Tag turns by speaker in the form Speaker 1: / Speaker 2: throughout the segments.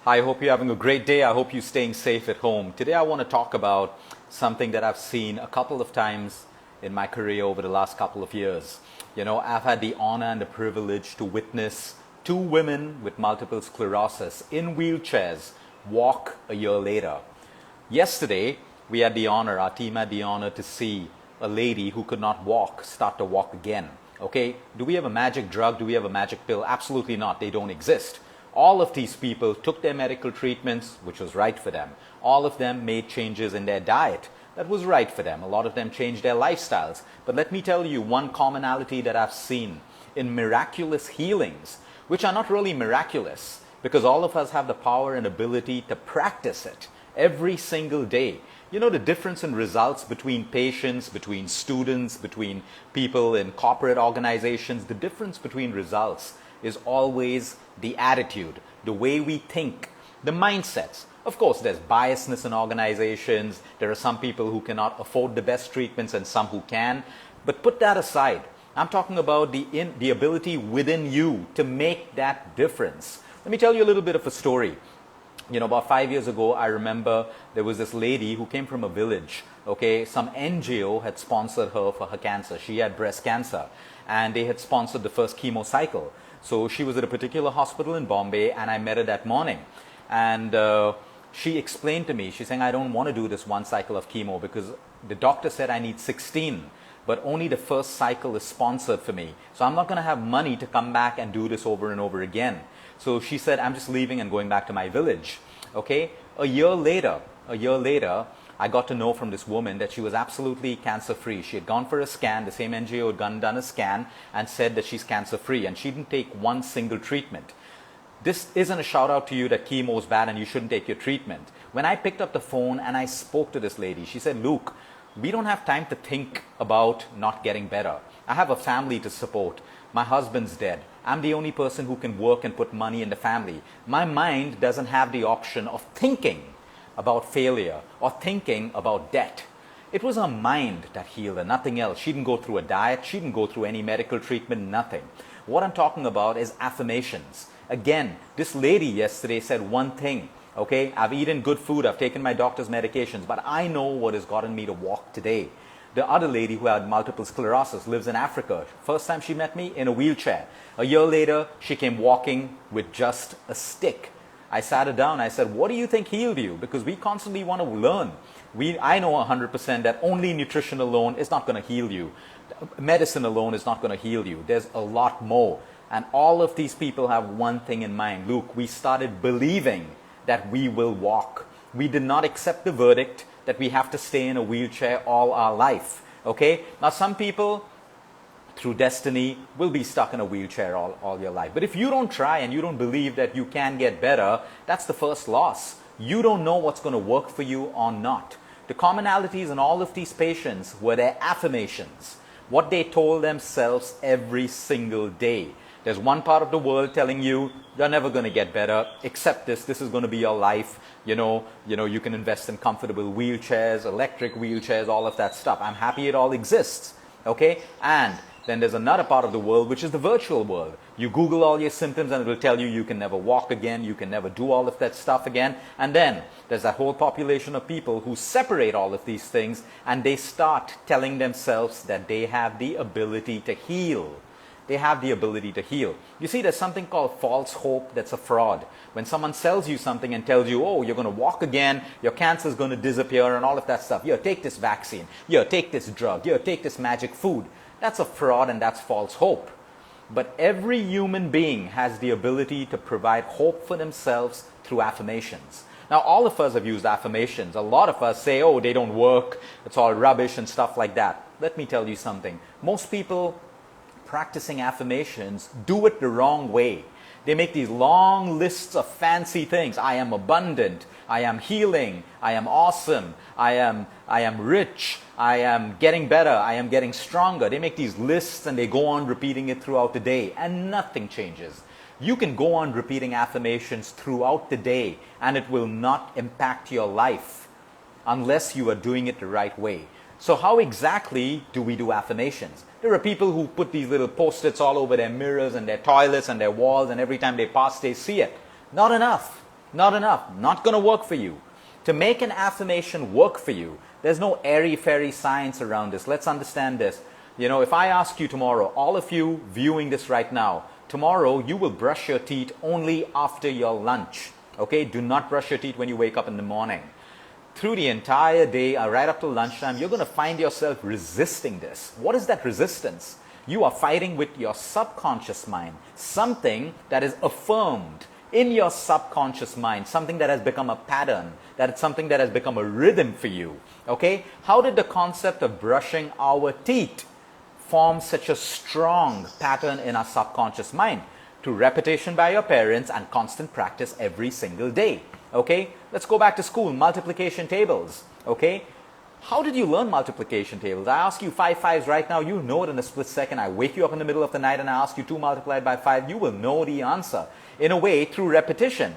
Speaker 1: I hope you're having a great day. I hope you're staying safe at home. Today I want to talk about something that I've seen a couple of times in my career over the last couple of years. I've had the honor and the privilege to witness two women with multiple sclerosis in wheelchairs walk a year later. Yesterday, we had the honor, our team had the honor to see a lady who could not walk start to walk again. Okay, do we have a magic drug? Do we have a magic pill? Absolutely not. They don't exist. All of these people took their medical treatments, which was right for them. All of them made changes in their diet. That was right for them. A lot of them changed their lifestyles. But let me tell you one commonality that I've seen in miraculous healings, which are not really miraculous, because all of us have the power and ability to practice it every single day. You know the difference in results between patients, between students, between people in corporate organizations, the difference between results is always the attitude, the way we think, the mindsets. Of course, there's biasness in organizations. There are some people who cannot afford the best treatments and some who can. But put that aside. I'm talking about the ability within you to make that difference. Let me tell you a little bit of a story. About 5 years ago, I remember there was this lady who came from a village. Okay, some NGO had sponsored her for her cancer. She had breast cancer, and they had sponsored the first chemo cycle. So she was at a particular hospital in Bombay, and I met her that morning. And she explained to me, she's saying, I don't want to do this one cycle of chemo because the doctor said I need 16, but only the first cycle is sponsored for me. So I'm not going to have money to come back and do this over and over again. So she said, I'm just leaving and going back to my village. Okay, a year later, I got to know from this woman that she was absolutely cancer-free. She had gone for a scan. The same NGO had done a scan and said that she's cancer-free, and she didn't take one single treatment. This isn't a shout out to you that chemo is bad and you shouldn't take your treatment. When I picked up the phone and I spoke to this lady, she said, Luke, we don't have time to think about not getting better. I have a family to support. My husband's dead. I'm the only person who can work and put money in the family. My mind doesn't have the option of thinking about failure or thinking about debt. It was her mind that healed her, nothing else. She didn't go through a diet. She didn't go through any medical treatment, nothing. What I'm talking about is affirmations. Again, this lady yesterday said one thing. Okay, I've eaten good food. I've taken my doctor's medications, but I know what has gotten me to walk today. The other lady who had multiple sclerosis lives in Africa. First time she met me, in a wheelchair. A year later, she came walking with just a stick. I sat her down. I said, what do you think healed you? Because we constantly want to learn. I know 100% that only nutrition alone is not going to heal you. Medicine alone is not going to heal you. There's a lot more. And all of these people have one thing in mind. Luke, we started believing that we will walk. We did not accept the verdict that we have to stay in a wheelchair all our life. Okay? Now some people, through destiny, will be stuck in a wheelchair all your life. But if you don't try and you don't believe that you can get better, that's the first loss. You don't know what's going to work for you or not. The commonalities in all of these patients were their affirmations, what they told themselves every single day. There's one part of the world telling you, you're never going to get better, accept this is going to be your life. You can invest in comfortable wheelchairs, electric wheelchairs, all of that stuff. I'm happy it all exists. Okay? And then there's another part of the world, which is the virtual world. You Google all your symptoms and it will tell you can never walk again, you can never do all of that stuff again. And then there's that whole population of people who separate all of these things and they start telling themselves that they have the ability to heal. They have the ability to heal. You see, there's something called false hope that's a fraud. When someone sells you something and tells you, oh, you're going to walk again, your cancer is going to disappear and all of that stuff. Here, take this vaccine. Here, take this drug. Here, take this magic food. That's a fraud and that's false hope. But every human being has the ability to provide hope for themselves through affirmations. Now, all of us have used affirmations. A lot of us say, oh, they don't work. It's all rubbish and stuff like that. Let me tell you something. Most people practicing affirmations do it the wrong way. They make these long lists of fancy things. I am abundant. I am healing. I am awesome. I am rich. I am getting better. I am getting stronger. They make these lists and they go on repeating it throughout the day and nothing changes. You can go on repeating affirmations throughout the day and it will not impact your life unless you are doing it the right way. So how exactly do we do affirmations? There are people who put these little post-its all over their mirrors and their toilets and their walls, and every time they pass, they see it. Not enough. Not enough. Not going to work for you. To make an affirmation work for you, there's no airy-fairy science around this. Let's understand this. If I ask you tomorrow, all of you viewing this right now, tomorrow you will brush your teeth only after your lunch. Okay? Do not brush your teeth when you wake up in the morning. Through the entire day, right up to lunchtime, you're going to find yourself resisting this. What is that resistance? You are fighting with your subconscious mind, something that is affirmed in your subconscious mind, something that has become a pattern, that is something that has become a rhythm for you. Okay? How did the concept of brushing our teeth form such a strong pattern in our subconscious mind? Through repetition by your parents and constant practice every single day. Okay? Let's go back to school. Multiplication tables. Okay? How did you learn multiplication tables? I ask you 5 5s right now, you know it in a split second. I wake you up in the middle of the night and I ask you 2 multiplied by 5, you will know the answer. In a way, through repetition.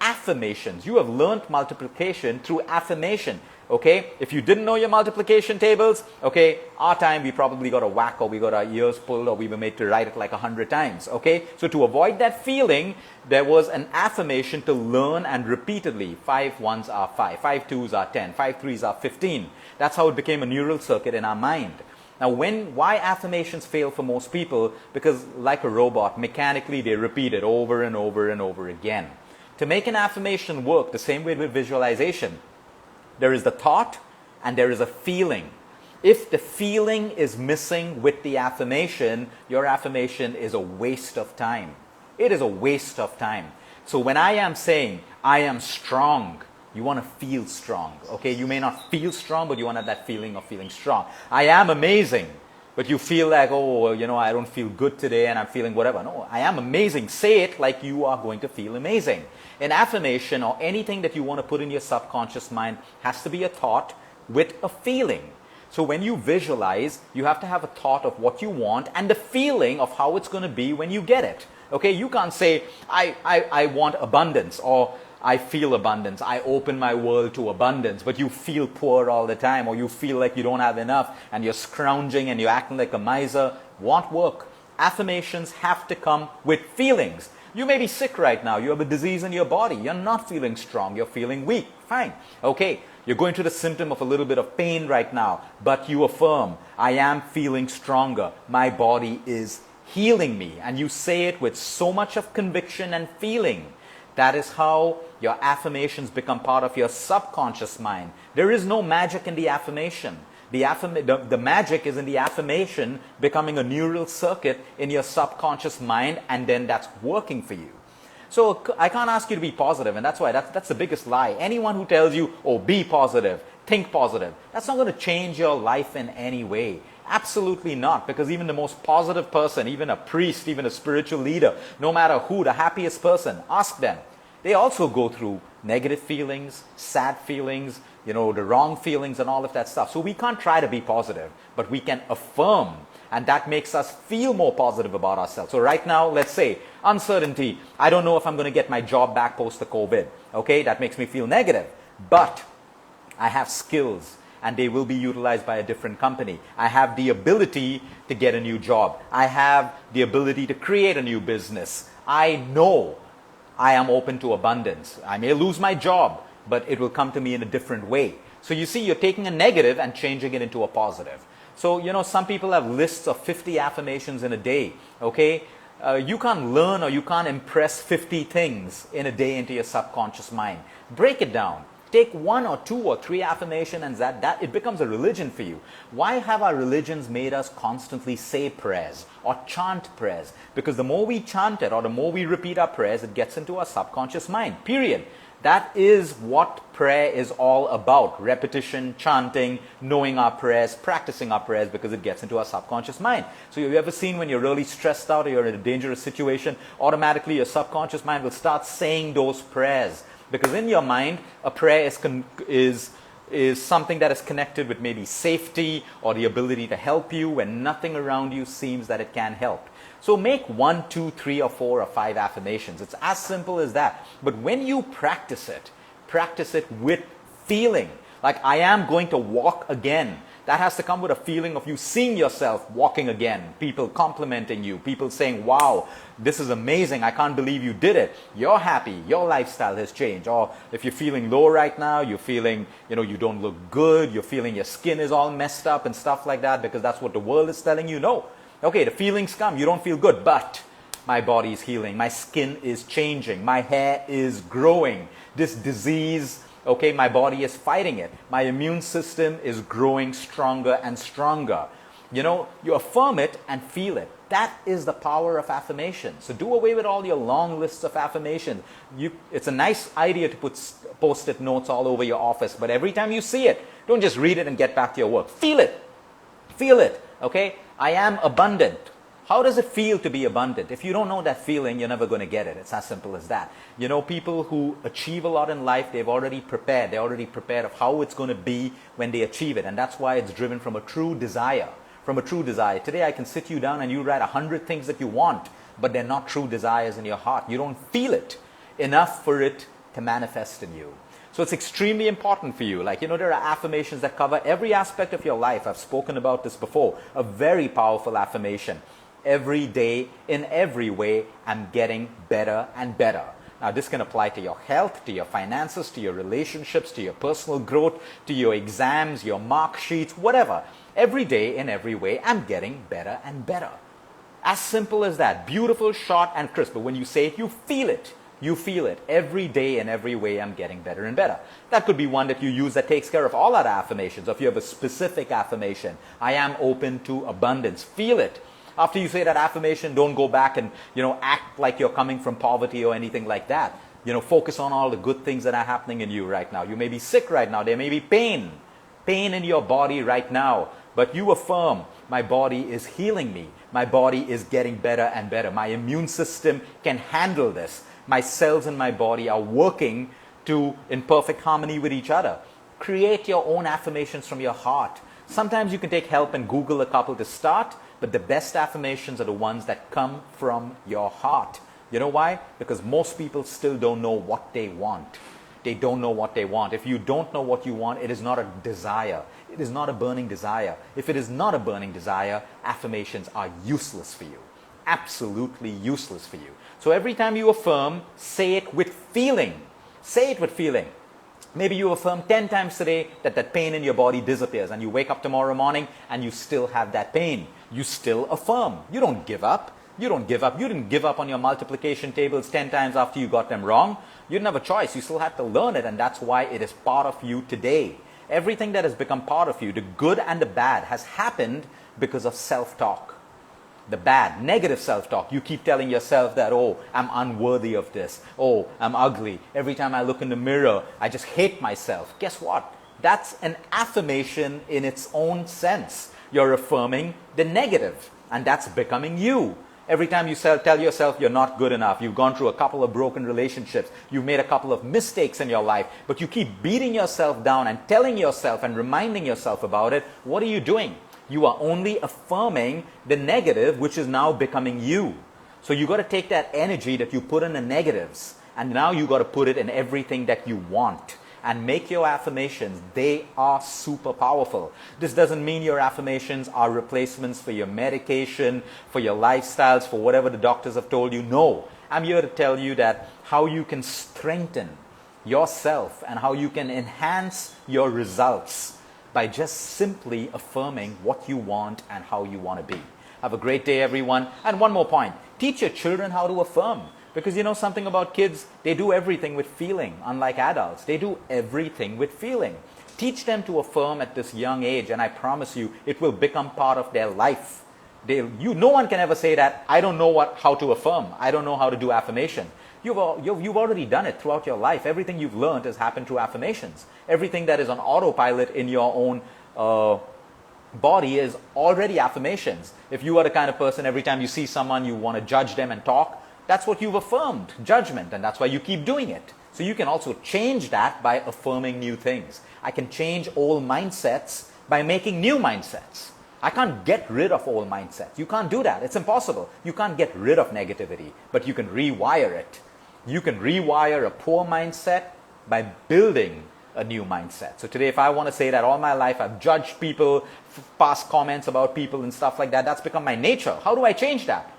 Speaker 1: Affirmations. You have learned multiplication through affirmation. Okay? If you didn't know your multiplication tables, okay, our time we probably got a whack, or we got our ears pulled, or we were made to write it like 100 times. Okay? So to avoid that feeling, there was an affirmation to learn and repeatedly. 5 1s are 5, 5 2s are 10, 5 3s are 15. That's how it became a neural circuit in our mind. Now, why affirmations fail for most people? Because like a robot, mechanically they repeat it over and over and over again. To make an affirmation work, the same way with visualization, there is the thought and there is a feeling. If the feeling is missing with the affirmation, your affirmation is a waste of time. It is a waste of time. So when I am saying, I am strong, you want to feel strong. Okay, you may not feel strong, but you want to have that feeling of feeling strong. I am amazing, but you feel like, oh, I don't feel good today and I'm feeling whatever. No, I am amazing. Say it like you are going to feel amazing. An affirmation or anything that you want to put in your subconscious mind has to be a thought with a feeling. So when you visualize, you have to have a thought of what you want and the feeling of how it's going to be when you get it. Okay, you can't say, I want abundance, or I feel abundance, I open my world to abundance, but you feel poor all the time, or you feel like you don't have enough and you're scrounging and you're acting like a miser. Won't work. Affirmations have to come with feelings. You may be sick right now, you have a disease in your body, you're not feeling strong, you're feeling weak. Fine. Okay, you're going through the symptom of a little bit of pain right now, but you affirm, I am feeling stronger, my body is healing me. And you say it with so much of conviction and feeling. That is how your affirmations become part of your subconscious mind. There is no magic in the affirmation. The magic is in the affirmation becoming a neural circuit in your subconscious mind, and then that's working for you. So I can't ask you to be positive, and that's why that's the biggest lie. Anyone who tells you, oh, be positive, think positive, that's not going to change your life in any way. Absolutely not, because even the most positive person, even a priest, even a spiritual leader, no matter who, the happiest person, ask them. They also go through negative feelings, sad feelings, the wrong feelings and all of that stuff. So we can't try to be positive, but we can affirm, and that makes us feel more positive about ourselves. So right now, let's say, uncertainty. I don't know if I'm going to get my job back post the COVID. Okay, that makes me feel negative. But I have skills, and they will be utilized by a different company. I have the ability to get a new job. I have the ability to create a new business. I know I am open to abundance. I may lose my job, but it will come to me in a different way. So you see, you're taking a negative and changing it into a positive. So, some people have lists of 50 affirmations in a day, okay? You can't learn or you can't impress 50 things in a day into your subconscious mind. Break it down. Take 1 or 2 or 3 affirmations and that it becomes a religion for you. Why have our religions made us constantly say prayers or chant prayers? Because the more we chant it or the more we repeat our prayers, it gets into our subconscious mind, period. That is what prayer is all about. Repetition, chanting, knowing our prayers, practicing our prayers, because it gets into our subconscious mind. So have you ever seen when you're really stressed out or you're in a dangerous situation, automatically your subconscious mind will start saying those prayers? Because in your mind, a prayer is something that is connected with maybe safety or the ability to help you when nothing around you seems that it can help. So make 1, 2, 3, or 4, or 5 affirmations. It's as simple as that. But when you practice it with feeling. Like, I am going to walk again. That has to come with a feeling of you seeing yourself walking again, people complimenting you, people saying, wow, this is amazing, I can't believe you did it. You're happy, your lifestyle has changed. Or if you're feeling low right now, you're feeling, you don't look good, you're feeling your skin is all messed up and stuff like that, because that's what the world is telling you. No. Okay, the feelings come, you don't feel good, but my body is healing, my skin is changing, my hair is growing, this disease, okay, my body is fighting it, my immune system is growing stronger and stronger. You affirm it and feel it. That is the power of affirmation. So do away with all your long lists of affirmations. It's a nice idea to put post-it notes all over your office, but every time you see it, don't just read it and get back to your work. Feel it. Feel it, okay? I am abundant. How does it feel to be abundant? If you don't know that feeling, you're never going to get it. It's as simple as that. People who achieve a lot in life, they've already prepared. They're already prepared of how it's going to be when they achieve it. And that's why it's driven from a true desire. From a true desire. Today I can sit you down and you write 100 things that you want, but they're not true desires in your heart. You don't feel it enough for it to manifest in you. So it's extremely important for you. There are affirmations that cover every aspect of your life. I've spoken about this before. A very powerful affirmation. Every day, in every way, I'm getting better and better. Now, this can apply to your health, to your finances, to your relationships, to your personal growth, to your exams, your mark sheets, whatever. Every day, in every way, I'm getting better and better. As simple as that. Beautiful, short, and crisp. But when you say it, you feel it. You feel it. Every day, in every way, I'm getting better and better. That could be one that you use that takes care of all other affirmations. Or if you have a specific affirmation, I am open to abundance. Feel it. After you say that affirmation, don't go back and, act like you're coming from poverty or anything like that. Focus on all the good things that are happening in you right now. You may be sick right now. There may be pain in your body right now. But you affirm, my body is healing me. My body is getting better and better. My immune system can handle this. My cells in my body are working in perfect harmony with each other. Create your own affirmations from your heart. Sometimes you can take help and Google a couple to start. But the best affirmations are the ones that come from your heart. You know why? Because most people still don't know what they want. They don't know what they want. If you don't know what you want, it is not a desire. It is not a burning desire. If it is not a burning desire, affirmations are useless for you. Absolutely useless for you. So every time you affirm, say it with feeling. Say it with feeling. Maybe you affirm 10 times today that pain in your body disappears, and you wake up tomorrow morning and you still have that pain. You still affirm. You don't give up. You don't give up. You didn't give up on your multiplication tables 10 times after you got them wrong. You didn't have a choice. You still had to learn it, and that's why it is part of you today. Everything that has become part of you, the good and the bad, has happened because of self-talk. The bad, negative self-talk. You keep telling yourself that, oh, I'm unworthy of this. Oh, I'm ugly. Every time I look in the mirror, I just hate myself. Guess what? That's an affirmation in its own sense. You're affirming the negative, and that's becoming you. Every time you tell yourself you're not good enough, you've gone through a couple of broken relationships, you've made a couple of mistakes in your life, but you keep beating yourself down and telling yourself and reminding yourself about it, what are you doing? You are only affirming the negative, which is now becoming you. So you got to take that energy that you put in the negatives, and now you got to put it in everything that you want. And make your affirmations. They are super powerful. This doesn't mean your affirmations are replacements for your medication, for your lifestyles, for whatever the doctors have told you. No. I'm here to tell you that how you can strengthen yourself and how you can enhance your results by just simply affirming what you want and how you want to be. Have a great day, everyone. And one more point. Teach your children how to affirm. Because you know something about kids, they do everything with feeling, unlike adults. They do everything with feeling. Teach them to affirm at this young age, and I promise you, it will become part of their life. No one can ever say that, I don't know how to affirm. I don't know how to do affirmation. You've already done it throughout your life. Everything you've learned has happened through affirmations. Everything that is on autopilot in your own body is already affirmations. If you are the kind of person, every time you see someone, you want to judge them and talk, that's what you've affirmed, judgment, and that's why you keep doing it. So you can also change that by affirming new things. I can change old mindsets by making new mindsets. I can't get rid of old mindsets. You can't do that. It's impossible. You can't get rid of negativity, but you can rewire it. You can rewire a poor mindset by building a new mindset. So today, if I want to say that all my life I've judged people, passed comments about people and stuff like that, that's become my nature. How do I change that?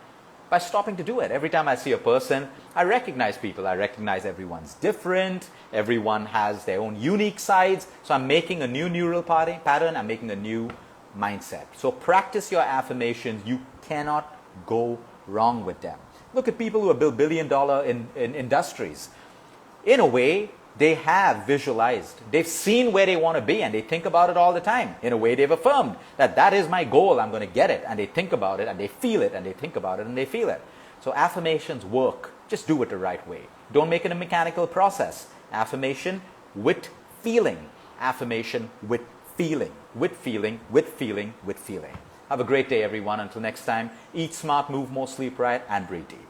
Speaker 1: By stopping to do it. Every time I see a person, I recognize people. I recognize everyone's different. Everyone has their own unique sides. So I'm making a new neural pattern. I'm making a new mindset. So practice your affirmations. You cannot go wrong with them. Look at people who have built billion-dollar in industries. In a way, they have visualized. They've seen where they want to be and they think about it all the time. In a way, they've affirmed that that is my goal. I'm going to get it. And they think about it and they feel it and they think about it and they feel it. So affirmations work. Just do it the right way. Don't make it a mechanical process. Affirmation with feeling. Affirmation with feeling. With feeling, with feeling, with feeling. Have a great day, everyone. Until next time, eat smart, move more, sleep right, and breathe deep.